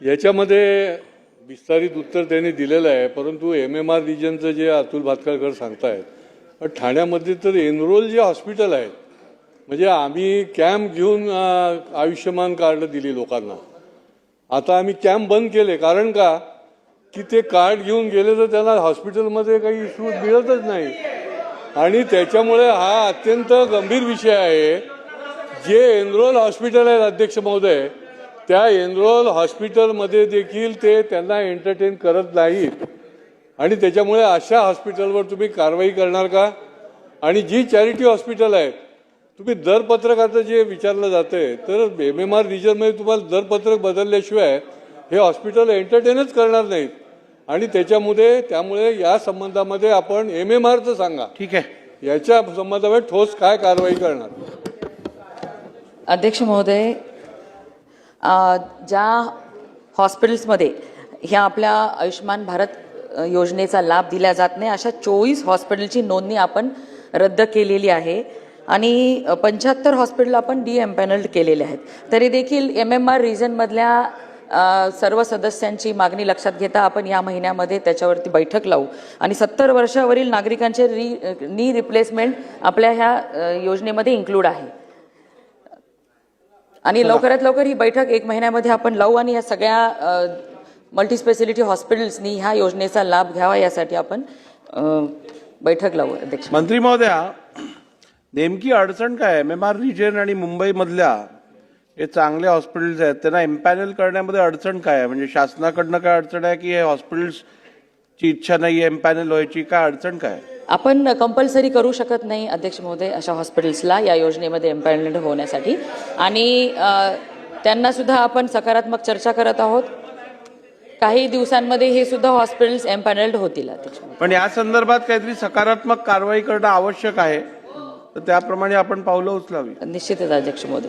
याच्यामध्ये विस्तारित उत्तर त्यांनी दिलेलं आहे, परंतु MMR रिजनचं जे अतुल भातखळकर सांगतायत, ठाण्यामध्ये तर एनरोल जे हॉस्पिटल आहेत, म्हणजे आम्ही कॅम्प घेऊन आयुष्यमान कार्ड दिली लोकांना. आता आम्ही कॅम्प बंद केले. कारण का की ते कार्ड घेऊन गेले तर त्यांना हॉस्पिटलमध्ये काही इश्यू मिळतच नाही. आणि त्याच्यामुळे हा अत्यंत गंभीर विषय आहे. जे एनरोल हॉस्पिटल आहेत अध्यक्ष महोदय, त्या एनरोल हॉस्पिटलमध्ये देखील ते त्यांना एंटरटेन करत नाहीत. आणि त्याच्यामुळे अशा हॉस्पिटलवर तुम्ही कारवाई करणार का? आणि जी चॅरिटी हॉस्पिटल आहेत, तुम्ही दरपत्रकाचं जे विचारलं जातंय, तर MMR रिजनमध्ये तुम्हाला दरपत्रक बदलल्याशिवाय हे हॉस्पिटल एंटरटेनच करणार नाहीत. आणि त्यामुळे या संबंधामध्ये आपण MMRचं सांगा. ठीक आहे, याच्या संबंधामध्ये ठोस काय कारवाई करणार? अध्यक्ष महोदय, ज्या हॉस्पिटल्समध्ये ह्या आपल्या आयुष्यमान भारत योजनेचा लाभ दिला जात नाही, अशा 24 हॉस्पिटलची नोंदणी आपण रद्द केलेली आहे आणि 75 हॉस्पिटल आपण डीएम्पॅनल्ड केलेले आहेत. तरी देखील MMR रिजनमधल्या सर्व सदस्यांची मागणी लक्षात घेता आपण या महिन्यामध्ये त्याच्यावरती बैठक लावू आणि 70 वर्षावरील नागरिकांचे नी रिप्लेसमेंट आपल्या ह्या योजनेमध्ये इन्क्लूड आहे. आणि लवकरात लवकर ही बैठक 1 महिन्यामध्ये आपण लावू आणि या सगळ्या मल्टीस्पेशालिटी हॉस्पिटल्सनी ह्या योजनेचा लाभ घ्यावा यासाठी आपण बैठक लावू. अध्यक्ष मंत्री महोदया, नेमकी अडचण काय? MMR रिजन आणि मुंबईमधल्या हे चांगले हॉस्पिटल्स आहेत, त्यांना एम्पॅनल करण्यामध्ये अडचण काय आहे? म्हणजे शासनाकडनं काय अडचण आहे की हे हॉस्पिटल्सची इच्छा नाही एम्पॅनल व्हायची? काय अडचण काय? आपण कंपल्सरी करू शकत नाही अध्यक्ष महोदय अशा हॉस्पिटल्सला या योजनेमध्ये एम्पॅनल्ड होण्यासाठी, आणि त्यांना सुद्धा आपण सकारात्मक चर्चा करत आहोत. काही दिवसांमध्ये हे सुद्धा हॉस्पिटल्स एम्पॅनल्ड होतील. अध्यक्ष, पण या संदर्भात काहीतरी सकारात्मक कारवाई करणं आवश्यक आहे, तर त्याप्रमाणे आपण पावलं उचलावी. निश्चितच अध्यक्ष महोदय.